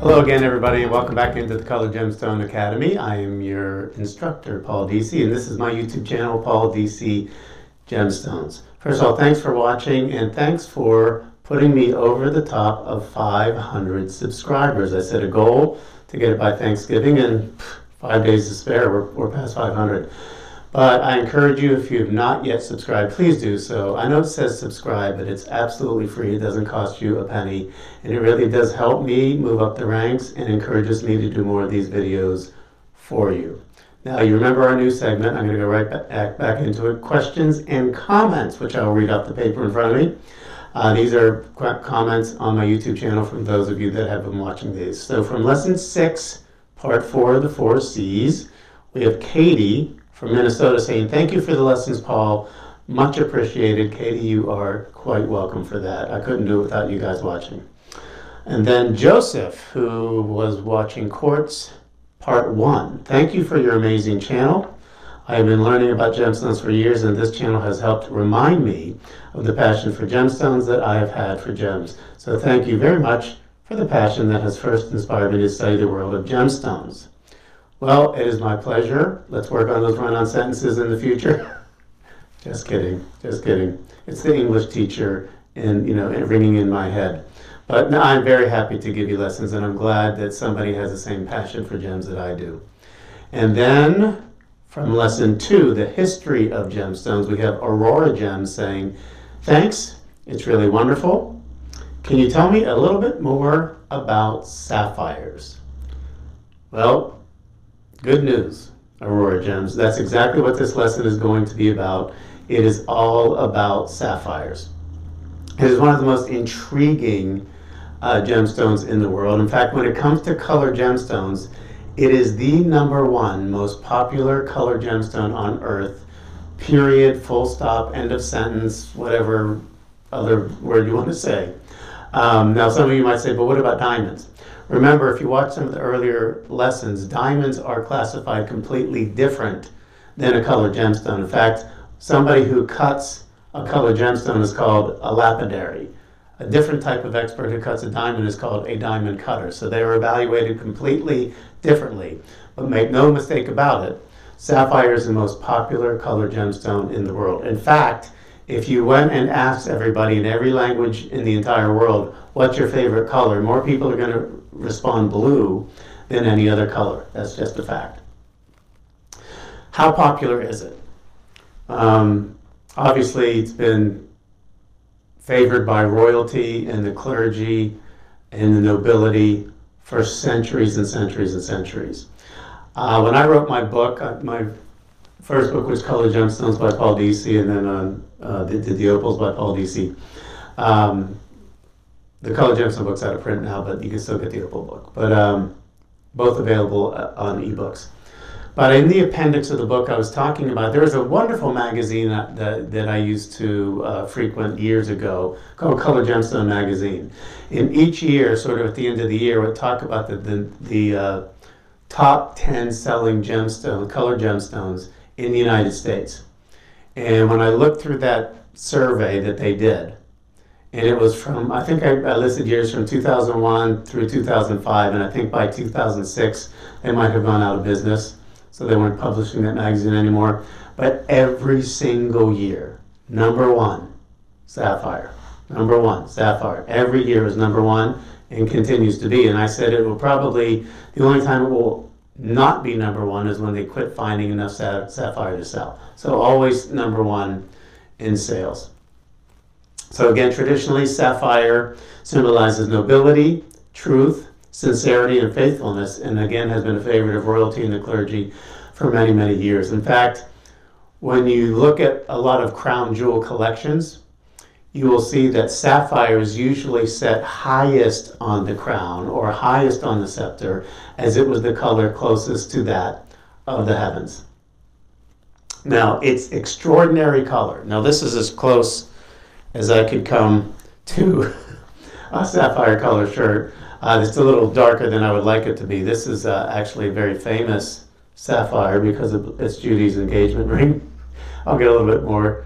Hello again, everybody, and welcome back into the Colored Gemstone Academy. I am your instructor, Paul Deasy, and this is my YouTube channel, Paul Deasy Gemstones. First of all, thanks for watching, and thanks for putting me over the top of 500 subscribers. I set a goal to get it by Thanksgiving, and 5 days to spare. We're past 500. But I encourage you, if you have not yet subscribed, please do so. I know it says subscribe, but it's absolutely free. It doesn't cost you a penny. And it really does help me move up the ranks and encourages me to do more of these videos for you. Now, you remember our new segment. I'm going to go right back into it. Questions and comments, which I will read off the paper in front of me. These are comments on my YouTube channel from those of you that have been watching these. So from Lesson 6, Part 4 of the 4 C's, we have Katie from Minnesota saying, "Thank you for the lessons, Paul. Much appreciated." Katie, you are quite welcome for that. I couldn't do it without you guys watching. And then Joseph, who was watching Quartz Part 1. "Thank you for your amazing channel. I have been learning about gemstones for years, and this channel has helped remind me of the passion for gemstones that I have had for gems. So thank you very much for the passion that has first inspired me to study the world of gemstones." Well, it is my pleasure. Let's work on those run-on sentences in the future. Just kidding, just kidding. It's the English teacher ringing in my head. But no, I'm very happy to give you lessons, and I'm glad that somebody has the same passion for gems that I do. And then from Lesson 2, the history of gemstones, we have Aurora Gems saying, "Thanks, it's really wonderful. Can you tell me a little bit more about sapphires?" Well, good news, Aurora Gems. That's exactly what this lesson is going to be about. It is all about sapphires. It is one of the most intriguing gemstones in the world. In fact, when it comes to color gemstones, it is the #1 most popular color gemstone on Earth, period, full stop, end of sentence, whatever other word you want to say. Now, some of you might say, but what about diamonds? Remember, if you watch some of the earlier lessons, diamonds are classified completely different than a colored gemstone. In fact, somebody who cuts a colored gemstone is called a lapidary. A different type of expert who cuts a diamond is called a diamond cutter. So they are evaluated completely differently. But make no mistake about it, sapphire is the most popular colored gemstone in the world. In fact, if you went and asked everybody in every language in the entire world, what's your favorite color, more people are going to respond blue than any other color. That's just a fact. How popular is it? Obviously, it's been favored by royalty and the clergy and the nobility for centuries and centuries and centuries. When I wrote my book, my first book was Colored Gemstones by Paul Deasy, and then the Opals by Paul Deasy. The Colored Gemstone book's out of print now, but you can still get the Opal book. But both available on ebooks. But in the appendix of the book I was talking about, there was a wonderful magazine that I used to frequent years ago called Colored Gemstone Magazine. And each year, sort of at the end of the year, would talk about the top 10 selling colored gemstones in the United States. And when I looked through that survey that they did, and it was from, I think I listed years from 2001 through 2005, and I think by 2006 they might have gone out of business, so they weren't publishing that magazine anymore. But every single year, #1, sapphire. #1, sapphire. Every year is #1 and continues to be. And I said it will probably, the only time it will not be #1 is when they quit finding enough sapphire to sell. So always #1 in sales. So again, traditionally, sapphire symbolizes nobility, truth, sincerity, and faithfulness, and again has been a favorite of royalty and the clergy for many, many years. In fact, when you look at a lot of crown jewel collections, you will see that sapphire is usually set highest on the crown or highest on the scepter, as it was the color closest to that of the heavens. Now, it's extraordinary color. Now, this is as close as I could come to a sapphire color shirt. It's a little darker than I would like it to be. This is actually a very famous sapphire because it's Judy's engagement ring. I'll get a little bit more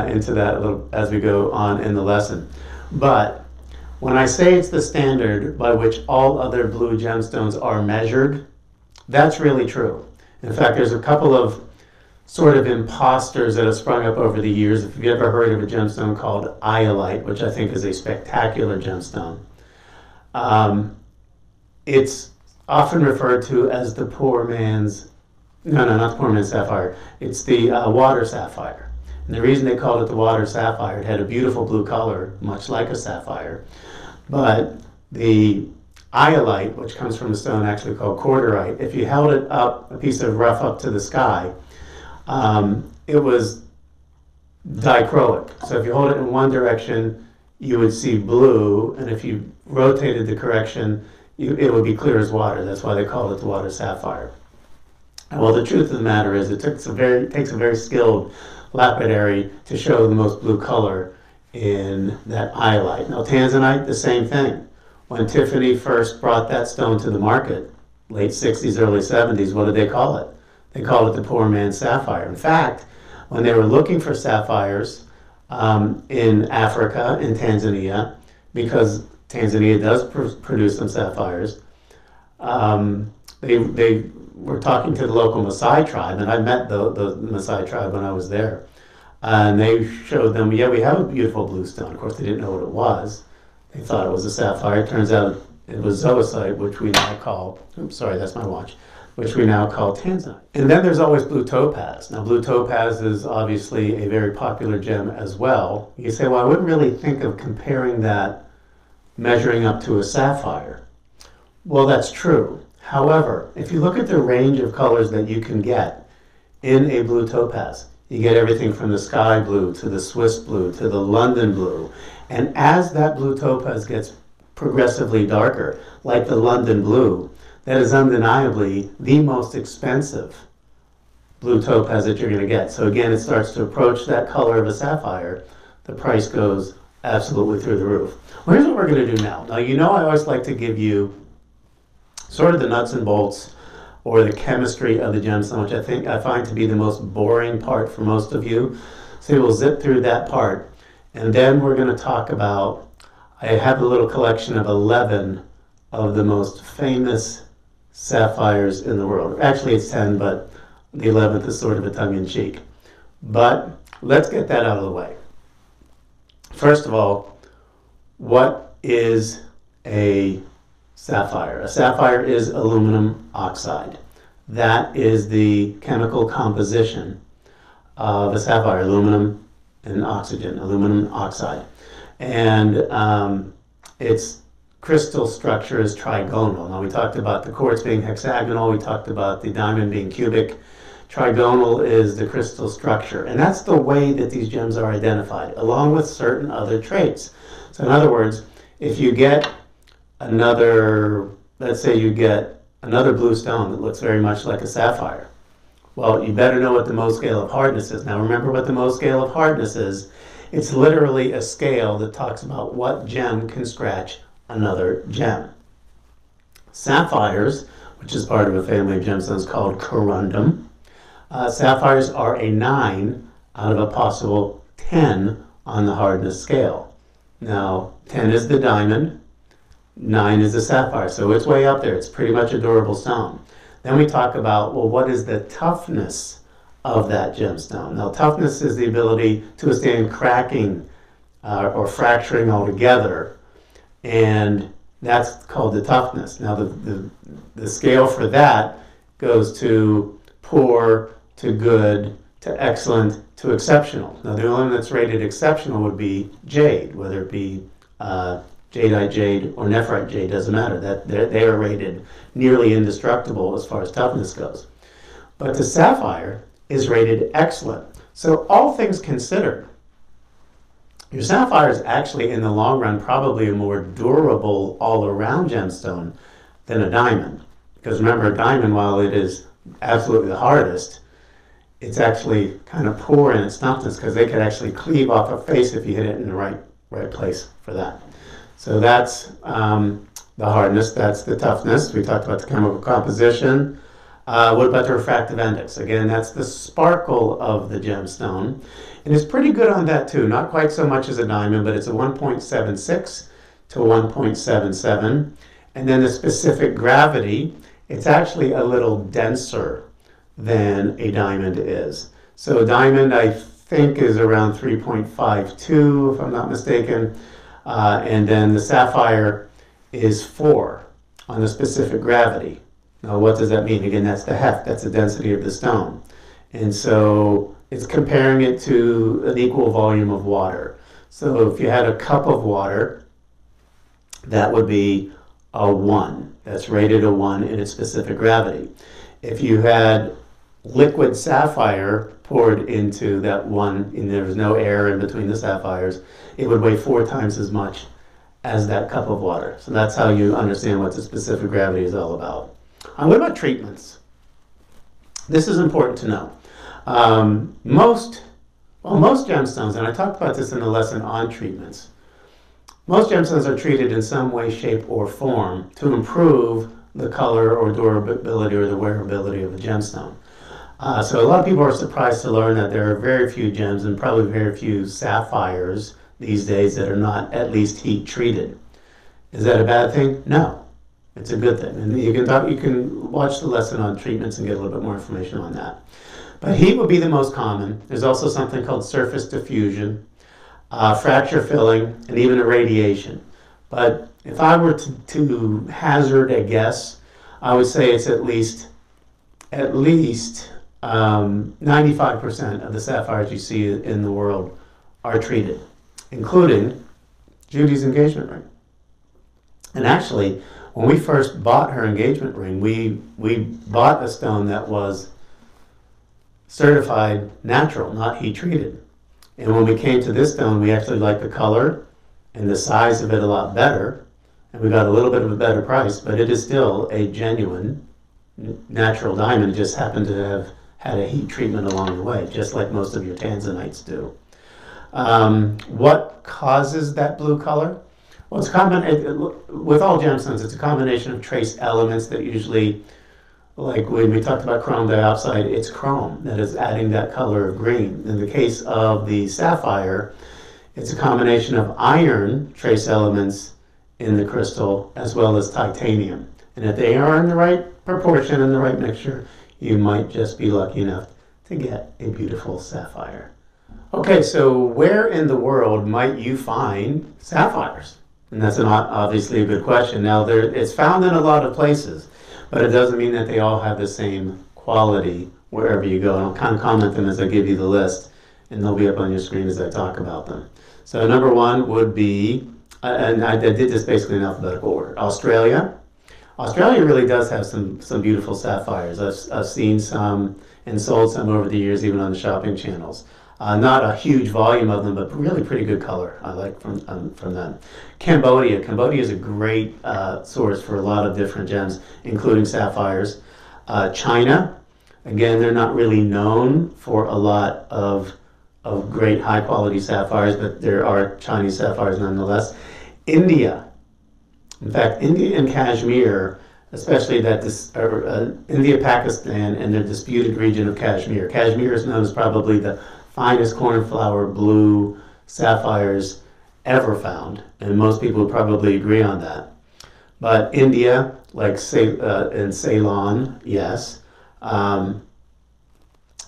into that as we go on in the lesson. But When I say it's the standard by which all other blue gemstones are measured, that's really true. In fact, there's a couple of sort of imposters that have sprung up over the years. If you've ever heard of a gemstone called iolite, which I think is a spectacular gemstone, it's often referred to as the poor man's, no, not the poor man's sapphire. It's the water sapphire. And the reason they called it the water sapphire, it had a beautiful blue color, much like a sapphire. But the iolite, which comes from a stone actually called corderite, if you held it up, a piece of rough up to the sky, it was dichroic. So if you hold it in one direction, you would see blue, and if you rotated the correction, it would be clear as water. That's why they call it the water sapphire. And well, the truth of the matter is it takes a very skilled lapidary to show the most blue color in that iolite. Now, Tanzanite, the same thing. When Tiffany first brought that stone to the market, late 60s, early 70s, what did they call it? They called it the poor man's sapphire. In fact, when they were looking for sapphires in Africa, in Tanzania, because Tanzania does produce some sapphires, they were talking to the local Maasai tribe, and I met the Maasai tribe when I was there. And they showed them, yeah, we have a beautiful blue stone. Of course, they didn't know what it was. They thought it was a sapphire. It turns out it was zoisite, which we now call, oops, sorry, that's my watch, which we now call Tanzanite. And then there's always blue topaz. Now, blue topaz is obviously a very popular gem as well. You say, well, I wouldn't really think of comparing that, measuring up to a sapphire. Well, that's true. However, if you look at the range of colors that you can get in a blue topaz, you get everything from the sky blue to the Swiss blue to the London blue. And as that blue topaz gets progressively darker, like the London blue, that is undeniably the most expensive blue topaz that you're going to get. So again, it starts to approach that color of a sapphire. The price goes absolutely through the roof. Well, here's what we're going to do now. Now, you know I always like to give you sort of the nuts and bolts or the chemistry of the gemstone, which I find to be the most boring part for most of you. So we'll zip through that part. And then we're going to talk about, I have a little collection of 11 of the most famous sapphires in the world. Actually, it's 10, but the 11th is sort of a tongue-in-cheek. But let's get that out of the way. First of all, what is a sapphire? A sapphire is aluminum oxide. That is the chemical composition of a sapphire, aluminum and oxygen, aluminum oxide. And its crystal structure is trigonal. Now, we talked about the quartz being hexagonal, we talked about the diamond being cubic. Trigonal is the crystal structure, and that's the way that these gems are identified, along with certain other traits. So in other words, if you get another, let's say you get another blue stone that looks very much like a sapphire, well, you better know what the Mohs scale of hardness is. Now, remember what the Mohs scale of hardness is. It's literally a scale that talks about what gem can scratch another gem. Sapphires, which is part of a family of gemstones called corundum, sapphires are a 9 out of a possible 10 on the hardness scale. Now, 10 is the diamond, 9 is the sapphire, so it's way up there. It's pretty much a durable stone. Then we talk about, well, what is the toughness of that gemstone? Now, toughness is the ability to withstand cracking or fracturing altogether, and that's called the toughness. Now, the scale for that goes to poor, to good, to excellent, to exceptional. Now, the only one that's rated exceptional would be jade, whether it be jadeite jade or nephrite jade, doesn't matter. They are rated nearly indestructible as far as toughness goes. But the sapphire is rated excellent. So all things considered, your sapphire is actually, in the long run, probably a more durable all-around gemstone than a diamond. Because remember, a diamond, while it is absolutely the hardest, it's actually kind of poor in its toughness because they could actually cleave off a face if you hit it in the right place for that. So that's the hardness, that's the toughness. We talked about the chemical composition. What about the refractive index? Again, that's the sparkle of the gemstone. And it's pretty good on that too. Not quite so much as a diamond, but it's a 1.76 to 1.77. And then the specific gravity, it's actually a little denser than a diamond is. So a diamond, I think, is around 3.52, if I'm not mistaken. And then the sapphire is 4 on the specific gravity. Now, what does that mean? Again, that's the heft, that's the density of the stone. And so it's comparing it to an equal volume of water. So if you had a cup of water, that would be a 1. That's rated a 1 in its specific gravity. If you had liquid sapphire poured into that 1, and there was no air in between the sapphires, it would weigh 4 times as much as that cup of water. So that's how you understand what the specific gravity is all about. What about treatments? This is important to know. Most gemstones, and I talked about this in the lesson on treatments, most gemstones are treated in some way, shape, or form to improve the color or durability or the wearability of a gemstone. So a lot of people are surprised to learn that there are very few gems and probably very few sapphires these days that are not at least heat treated. Is that a bad thing? No, it's a good thing. And you can watch the lesson on treatments and get a little bit more information on that. But heat would be the most common. There's also something called surface diffusion, fracture filling, and even irradiation. But if I were to hazard a guess, I would say it's at least 95% of the sapphires you see in the world are treated, including Judy's engagement ring. And actually, when we first bought her engagement ring, we bought a stone that was certified natural, not heat treated. And when we came to this stone, we actually liked the color and the size of it a lot better, and we got a little bit of a better price, but it is still a genuine natural diamond. It just happened to have had a heat treatment along the way, just like most of your Tanzanites do. What causes that blue color? Well, it's with all gemstones, it's a combination of trace elements that usually, like when we talked about chrome dioxide, it's chrome that is adding that color of green. In the case of the sapphire, it's a combination of iron trace elements in the crystal as well as titanium. And if they are in the right proportion and the right mixture, you might just be lucky enough to get a beautiful sapphire. Okay, so where in the world might you find sapphires? And that's obviously a good question. Now, it's found in a lot of places, but it doesn't mean that they all have the same quality wherever you go. And I'll kind of comment them as I give you the list, and they'll be up on your screen as I talk about them. So number 1 would be, and I did this basically in alphabetical order, Australia. Australia really does have some beautiful sapphires. I've seen some and sold some over the years, even on the shopping channels. Not a huge volume of them, but really pretty good color I like from them. Cambodia. Cambodia is a great source for a lot of different gems, including sapphires. China, again, they're not really known for a lot of great high quality sapphires, but there are Chinese sapphires nonetheless. India. In fact, India and Kashmir, especially India, Pakistan, and the disputed region of Kashmir. Kashmir is known as probably the finest cornflower blue sapphires ever found, and most people would probably agree on that. But India, like in Ceylon, yes.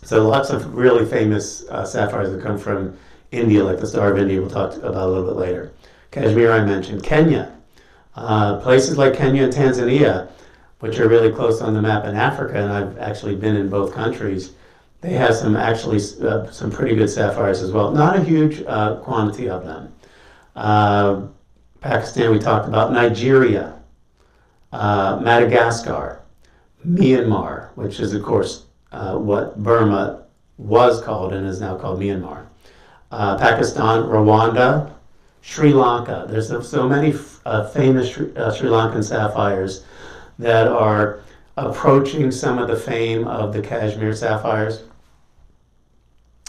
So lots of really famous sapphires that come from India, like the Star of India, we'll talk about a little bit later. Kashmir I mentioned. Kenya. Places like Kenya and Tanzania, which are really close on the map in Africa, and I've actually been in both countries, they have some pretty good sapphires as well. Not a huge quantity of them. Pakistan we talked about. Nigeria, Madagascar, Myanmar, which is of course what Burma was called and is now called Myanmar. Pakistan, Rwanda, Sri Lanka. There's so many famous Sri Lankan sapphires that are approaching some of the fame of the Kashmir sapphires.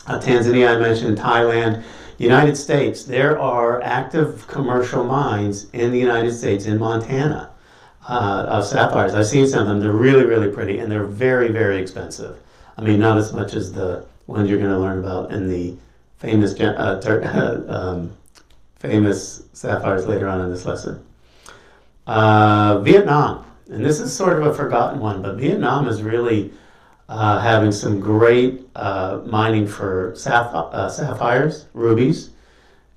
Tanzania I mentioned, Thailand, United States. There are active commercial mines in the United States, in Montana, of sapphires. I've seen some of them. They're really, really pretty, and they're very, very expensive. I mean, not as much as the ones you're going to learn about in the famous famous sapphires later on in this lesson. Vietnam, and this is sort of a forgotten one, but Vietnam is really having some great mining for sapphires, rubies,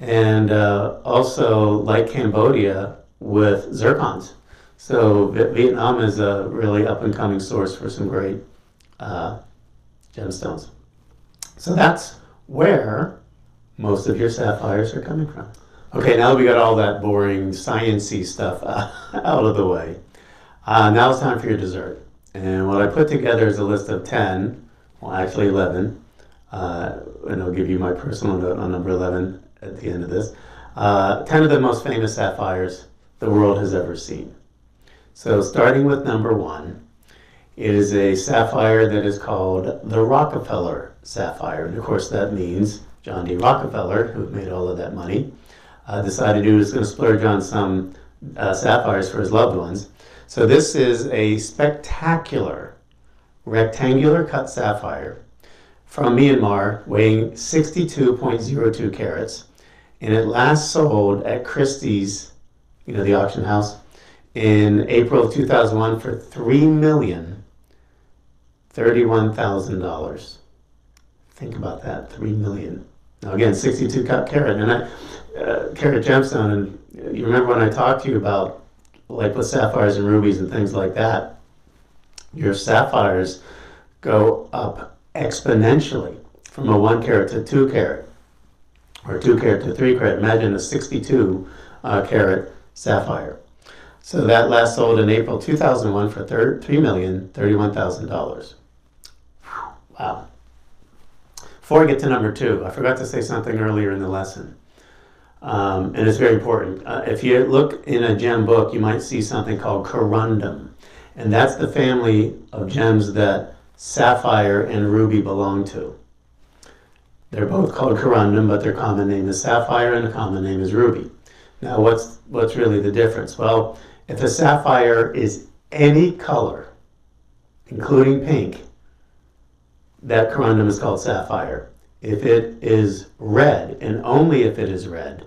and also, like Cambodia, with zircons. So Vietnam is a really up-and-coming source for some great gemstones. So that's where most of your sapphires are coming from. Okay, now that we got all that boring sciencey stuff out of the way, now it's time for your dessert. And what I put together is a list of 10, well actually 11, and I'll give you my personal note on number 11 at the end of this. 10 of the most famous sapphires the world has ever seen. So starting with number 1, it is a sapphire that is called the Rockefeller Sapphire. And of course that means John D. Rockefeller, who made all of that money, decided he was going to splurge on some sapphires for his loved ones. So this is a spectacular rectangular cut sapphire from Myanmar, weighing 62.02 carats, and it last sold at Christie's, you know, the auction house, in April of 2001 for $3,031,000. Think about that, $3 million. Now again, 62 cut carat, and carat gemstone, and you remember when I talked to you about, like with sapphires and rubies and things like that, your sapphires go up exponentially from a 1 carat to 2 carat, or 2 carat to 3 carat. Imagine a 62 carat sapphire. So that last sold in April 2001 for $3,031,000. Wow. Before I get to number 2, I forgot to say something earlier in the lesson. And it's very important. If you look in a gem book, you might see something called corundum. And that's the family of gems that sapphire and ruby belong to. They're both called corundum, but their common name is sapphire and the common name is ruby. Now, what's really the difference? Well, if a sapphire is any color, including pink, that corundum is called sapphire. If it is red, and only if it is red,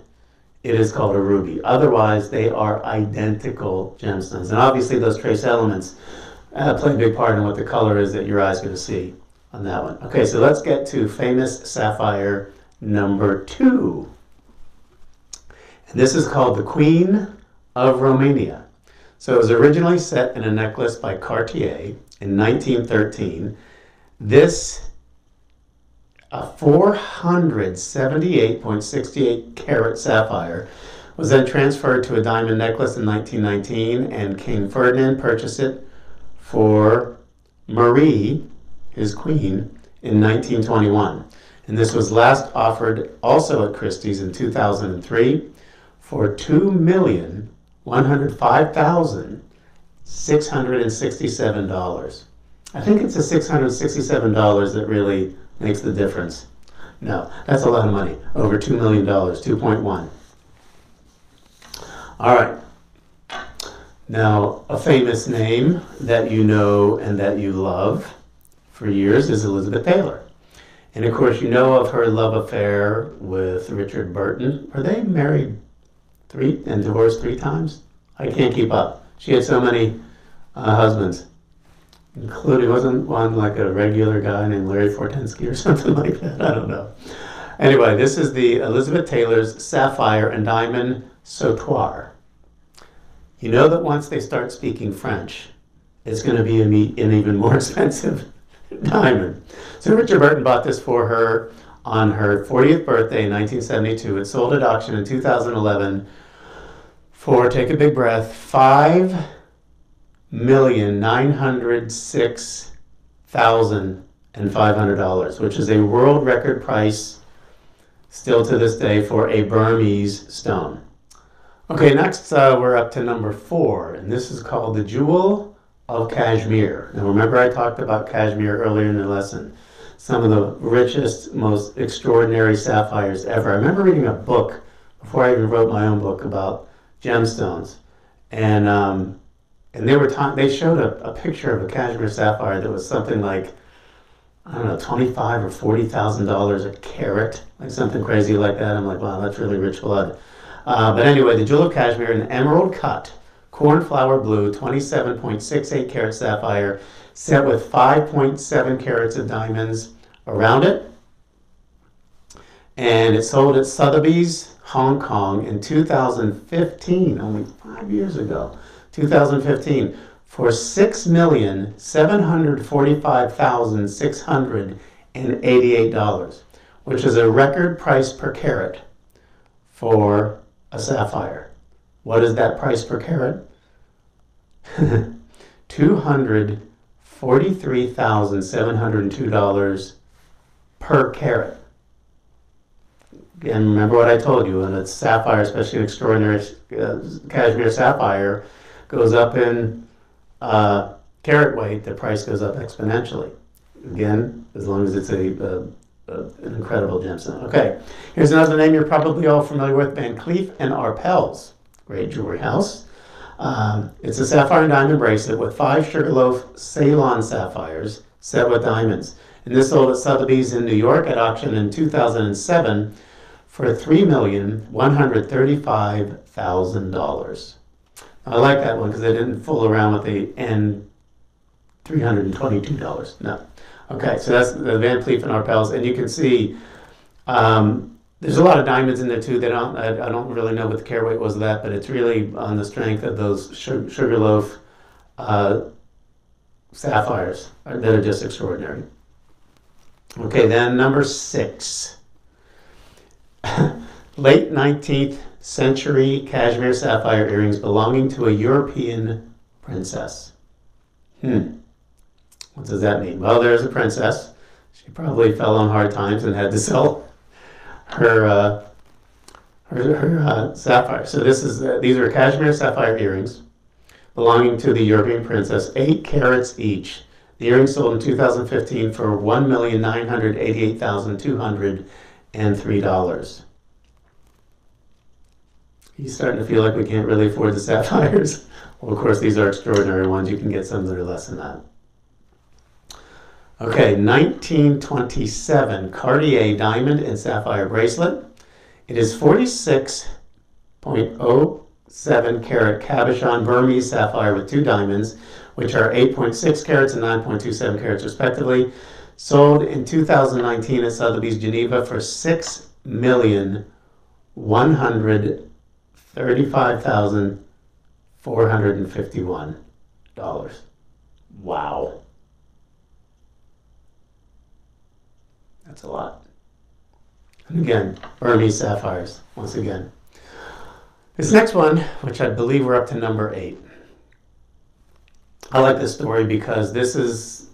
it is called a ruby. Otherwise, they are identical gemstones. And obviously, those trace elements play a big part in what the color is that your eye's going to see on that one. Okay, so let's get to famous sapphire number 2. And this is called the Queen of Romania. So it was originally set in a necklace by Cartier in 1913. This a 478.68 carat sapphire was then transferred to a diamond necklace in 1919, and King Ferdinand purchased it for Marie, his queen, in 1921. And this was last offered also at Christie's in 2003 for $2,105,667. I think it's the $667 that really makes the difference. No, that's a lot of money. Over $2 million, 2.1. All right. Now, a famous name that you know and that you love for years is Elizabeth Taylor. And of course, you know of her love affair with Richard Burton. Are they married 3 and divorced 3 times? I can't keep up. She had so many husbands. Including, wasn't one like a regular guy named Larry Fortensky or something like that? I don't know. Anyway, this is the Elizabeth Taylor's sapphire and diamond Sautoir. You know that once they start speaking French, it's going to be an even more expensive diamond. So Richard Burton bought this for her on her 40th birthday in 1972. It sold at auction in 2011 for, take a big breath, $5,906,500, which is a world record price still to this day for a Burmese stone. Okay, next we're up to number 4, and this is called the Jewel of Kashmir. Now remember I talked about Kashmir earlier in the lesson. Some of the richest, most extraordinary sapphires ever. I remember reading a book before I even wrote my own book about gemstones, and they showed a picture of a Kashmir sapphire that was something like, I don't know, $25,000 or $40,000 a carat, like something crazy like that. I'm like, wow, that's really rich blood. But anyway, the Jewel of Kashmir, an emerald cut, cornflower blue, 27.68 carat sapphire, set with 5.7 carats of diamonds around it. And it sold at Sotheby's, Hong Kong in 2015, only 5 years ago, 2015, for $6,745,688, which is a record price per carat for a sapphire. What is that price per carat? $243,702 per carat. And remember what I told you, when it's sapphire, especially an extraordinary Kashmir sapphire, goes up in carat weight, the price goes up exponentially. Again, as long as it's an incredible gemstone. Okay, here's another name you're probably all familiar with, Cleef and Arpels. Great jewelry house. It's a sapphire and diamond bracelet with 5 Sugarloaf Ceylon sapphires set with diamonds. And this sold at Sotheby's in New York at auction in 2007 for $3,135,000. I like that one because they didn't fool around with the N $322. No. Okay, so that's the Van Cleef and Arpels, and you can see there's a lot of diamonds in there too. I don't really know what the carat weight was of that, but it's really on the strength of those Sugarloaf sapphires that are just extraordinary. Okay, then number 6. Late 19th century Kashmir sapphire earrings belonging to a European princess. What does that mean? Well, there's a princess. She probably fell on hard times and had to sell her sapphire. So these are Kashmir sapphire earrings belonging to the European princess, 8 carats each. The earrings sold in 2015 for $1,988,203. He's starting to feel like we can't really afford the sapphires. Well, of course, these are extraordinary ones. You can get some that are less than that. Okay, 1927 Cartier diamond and sapphire bracelet. It is 46.07 carat cabochon Burmese sapphire with 2 diamonds, which are 8.6 carats and 9.27 carats respectively. Sold in 2019 at Sotheby's Geneva for $6,135,451. Wow. That's a lot. And again, Burmese sapphires, once again. This next one, which I believe we're up to number 8. I like this story because this is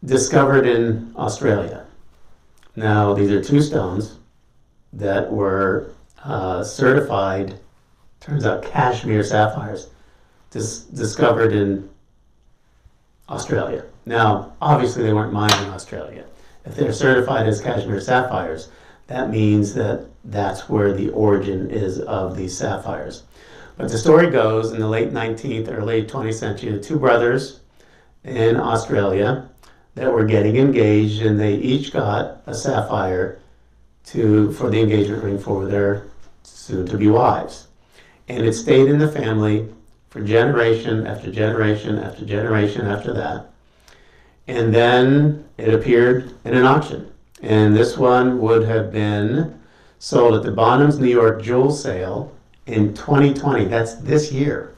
discovered in Australia. Now, these are 2 stones that were certified, turns out, Kashmir sapphires, discovered in Australia. Now, obviously they weren't mined in Australia. If they're certified as Kashmir sapphires, that means that that's where the origin is of these sapphires. But the story goes, in the late 19th or late 20th century, 2 brothers in Australia that were getting engaged, and they each got a sapphire for the engagement ring for their soon-to-be wives. And it stayed in the family for generation after generation after generation after that. And then it appeared in an auction. And this one would have been sold at the Bonhams New York jewel sale in 2020. That's this year.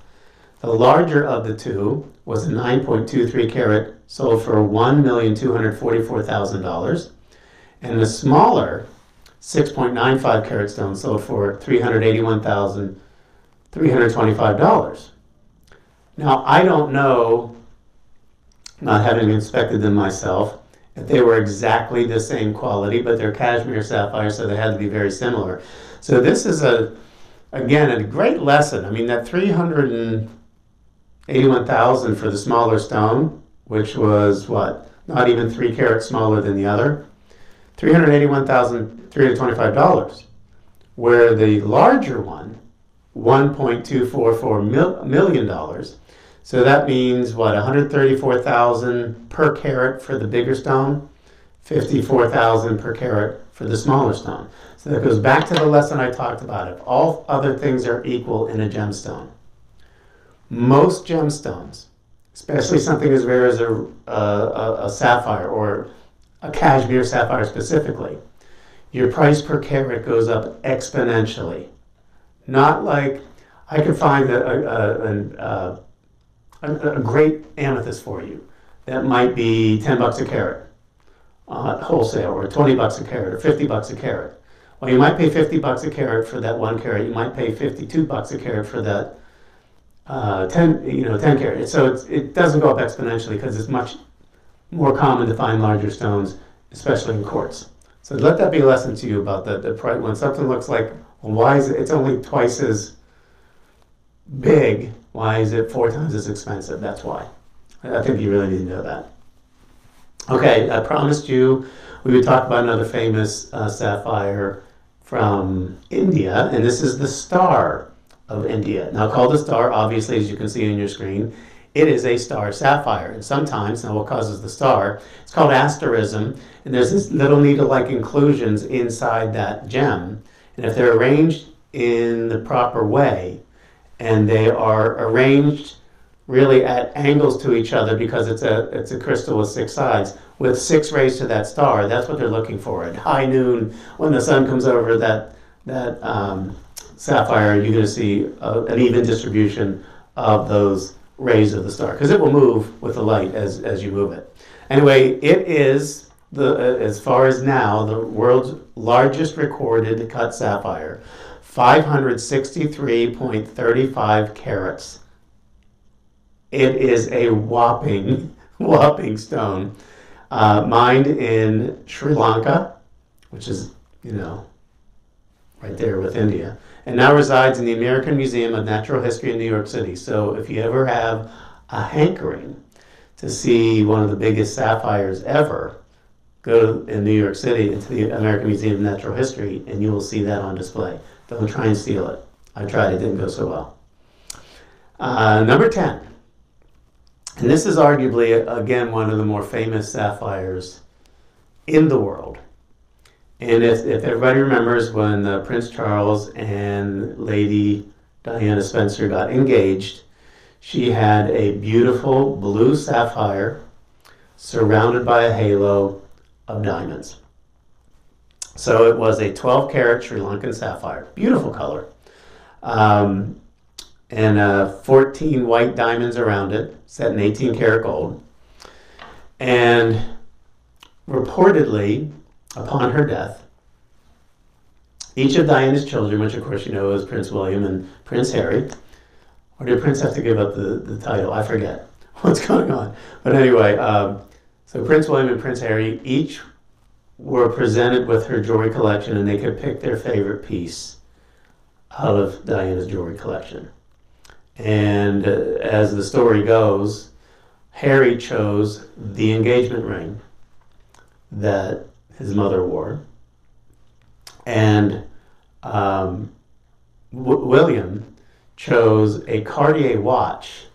The larger of the 2 was a 9.23 carat, sold for $1,244,000. And the smaller 6.95 carat stone sold for $381,325. Now, I don't know, not having inspected them myself, if they were exactly the same quality, but they're Kashmir sapphires, so they had to be very similar. So this is, again, a great lesson. I mean, that $381,000 for the smaller stone, which was, what, not even 3 carats smaller than the other, $381,325, where the larger one, $1.244 million. So that means, what, $134,000 per carat for the bigger stone, $54,000 per carat for the smaller stone. So that goes back to the lesson I talked about. If all other things are equal in a gemstone, most gemstones, especially something as rare as a sapphire or a Kashmir sapphire specifically, your price per carat goes up exponentially. Not like I could find a great amethyst for you that might be 10 bucks a carat wholesale, or 20 bucks a carat, or 50 bucks a carat. Well, you might pay 50 bucks a carat for that 1 carat. You might pay 52 bucks a carat for that 10 carat. So it doesn't go up exponentially because it's much more common to find larger stones, especially in quartz. So let that be a lesson to you about the price. When something looks like, well, why is it's only twice as big? Why is it 4 times as expensive? That's why. I think you really need to know that. Okay, I promised you we would talk about another famous sapphire from India, and this is the Star of India. Now, called the Star, obviously, as you can see on your screen, it is a star sapphire. And sometimes, now what causes the star, it's called asterism, and there's this little needle-like inclusions inside that gem. And if they're arranged in the proper way, and they are arranged really at angles to each other because it's a crystal with 6 sides, with 6 rays to that star, that's what they're looking for. At high noon, when the sun comes over that sapphire, you're going to see an even distribution of those rays of the star, because it will move with the light as you move it. Anyway, it is, as far as now, the world's largest recorded cut sapphire, 563.35 carats. It is a whopping stone, mined in Sri Lanka, which is, right there with India, and now resides in the American Museum of Natural History in New York City. So if you ever have a hankering to see one of the biggest sapphires ever, go in New York City into the American Museum of Natural History, and you will see that on display. Don't try and steal it. I tried, it didn't go so well. Number 10. And this is arguably, again, one of the more famous sapphires in the world. And if everybody remembers when Prince Charles and Lady Diana Spencer got engaged, she had a beautiful blue sapphire surrounded by a halo of diamonds. So it was a 12-carat Sri Lankan sapphire, beautiful color, and 14 white diamonds around it, set in 18-karat gold. And reportedly, upon her death, each of Diana's children, which of course you know is Prince William and Prince Harry, or did Prince have to give up the title? I forget what's going on. But anyway, so Prince William and Prince Harry each were presented with her jewelry collection, and they could pick their favorite piece out of Diana's jewelry collection. And as the story goes, Harry chose the engagement ring that his mother wore, and William chose a Cartier watch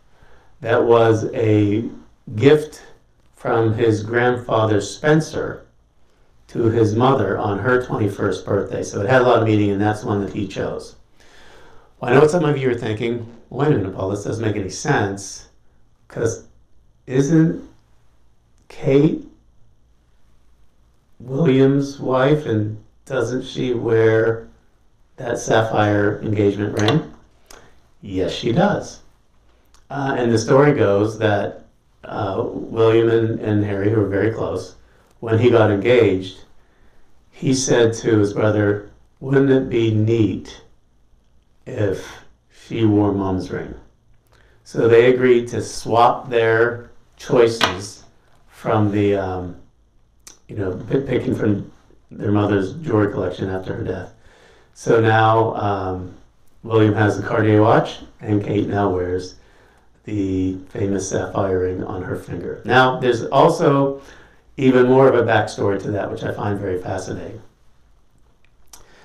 that was a gift from his grandfather Spencer to his mother on her 21st birthday. So it had a lot of meaning, and that's one that he chose. Well, I know what some of you are thinking, wait a minute, Paul, this doesn't make any sense, because isn't Kate William's wife, and doesn't she wear that sapphire engagement ring? Yes, she does. And the story goes that William and Harry, who were very close, when he got engaged, he said to his brother, wouldn't it be neat if she wore Mom's ring? So they agreed to swap their choices from the, picking from their mother's jewelry collection after her death. So now William has the Cartier watch, and Kate now wears the famous sapphire ring on her finger. Now, there's also even more of a backstory to that, which I find very fascinating.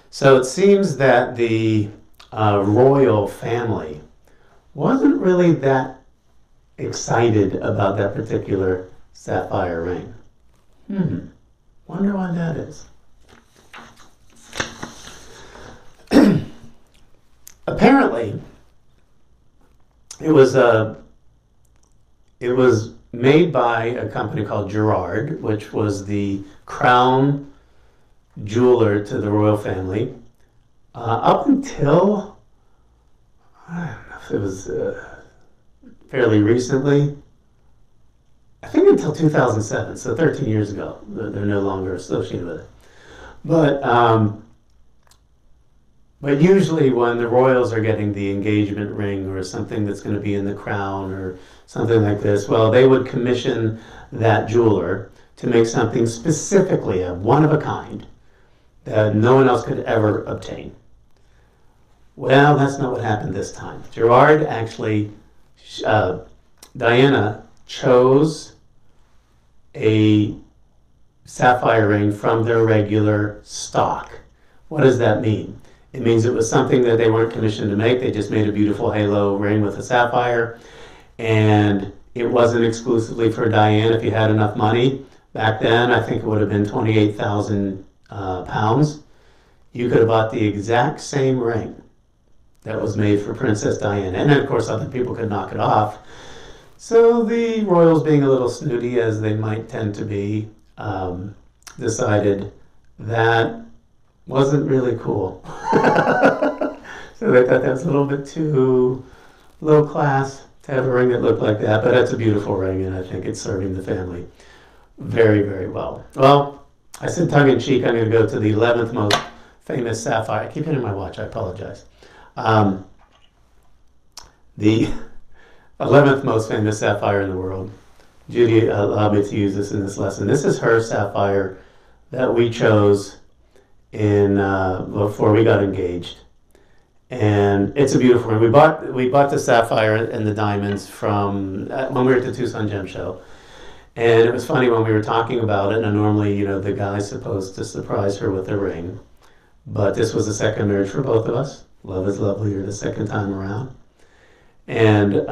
So it seems that the royal family wasn't really that excited about that particular sapphire ring. Wonder why that is. Apparently, it was made by a company called Gerard, which was the crown jeweler to the royal family. Up until, I don't know if it was fairly recently, I think until 2007, so 13 years ago. They're no longer associated with it. But usually when the royals are getting the engagement ring or something that's going to be in the crown or something like this, well, they would commission that jeweler to make something specifically a one of a kind that no one else could ever obtain. Well, that's not what happened this time. Gerard actually, Diana chose a sapphire ring from their regular stock. What does that mean? It means it was something that they weren't commissioned to make. They just made a beautiful halo ring with a sapphire. And it wasn't exclusively for Diane. If you had enough money, back then, I think it would have been 28,000 pounds. You could have bought the exact same ring that was made for Princess Diana. And then, of course, other people could knock it off. So the royals, being a little snooty as they might tend to be, decided that wasn't really cool. So they thought that was a little bit too low class to have a ring that looked like that, but it's a beautiful ring, and I think it's serving the family very, very well. Well, I said tongue-in-cheek, I'm going to go to the 11th most famous sapphire. I keep hitting my watch, I apologize. The 11th most famous sapphire in the world. Judy allowed me to use this in this lesson. This is her sapphire that we chose in before we got engaged, and it's a beautiful ring. We bought the sapphire and the diamonds from when we were at the Tucson Gem Show, and it was funny when we were talking about it. And normally, you know, the guy's supposed to surprise her with a ring, but this was the second marriage for both of us. Love is lovelier the second time around, and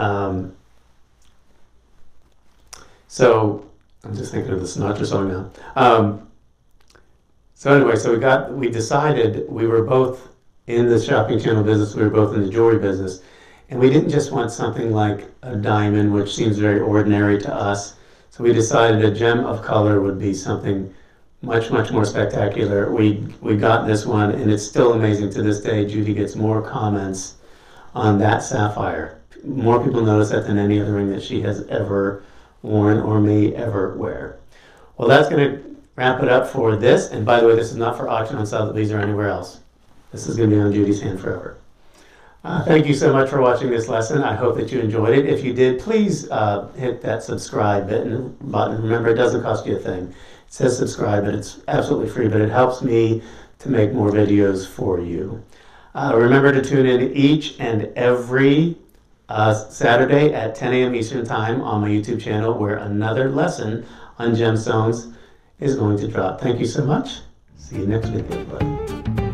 so I'm just thinking of the Sinatra song now. So anyway, we decided we were both in the shopping channel business, we were both in the jewelry business, and we didn't just want something like a diamond, which seems very ordinary to us. So we decided a gem of color would be something much, much more spectacular. We got this one, and it's still amazing to this day. Judy gets more comments on that sapphire. More people notice that than any other ring that she has ever worn or may ever wear. Well, that's going to wrap it up for this. And by the way, this is not for auction on Sotheby's or anywhere else. This is going to be on Judy's hand forever. Thank you so much for watching this lesson. I hope that you enjoyed it. If you did, please hit that subscribe button. Remember, it doesn't cost you a thing. It says subscribe, but it's absolutely free, but it helps me to make more videos for you. Remember to tune in each and every Saturday at 10 a.m. Eastern Time on my YouTube channel, where another lesson on gemstones is going to drop. Thank you so much. See you next video, everybody.